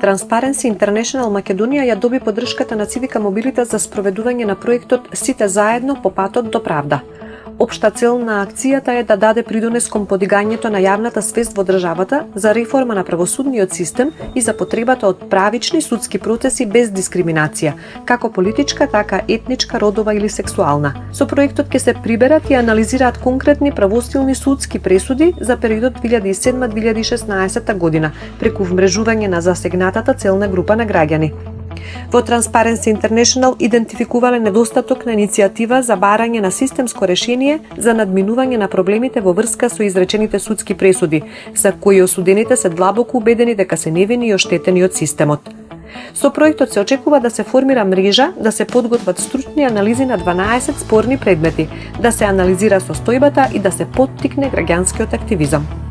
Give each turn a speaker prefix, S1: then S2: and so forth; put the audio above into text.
S1: Transparency International Македонија ја доби поддршката на Civica Mobilitas за спроведување на проектот Сите заедно по патот до правда. Општа цел на акцијата е да даде придонес кон подигањето на јавната свест во државата за реформа на правосудниот систем и за потребата од правични судски процеси без дискриминација, како политичка, така етничка, родова или сексуална. Со проектот ќе се приберат и анализираат конкретни правосилни судски пресуди за периодот 2007-2016 година, преку вмрежување на засегнатата целна група на граѓани. Во Transparency International идентификувале недостаток на иницијатива за барање на системско решение за надминување на проблемите во врска со изречените судски пресуди, за кои осудените се длабоко убедени дека се невини и оштетени од системот. Со проектот се очекува да се формира мрежа, да се подготват стручни анализи на 12 спорни предмети, да се анализира состојбата и да се поттикне граѓанскиот активизам.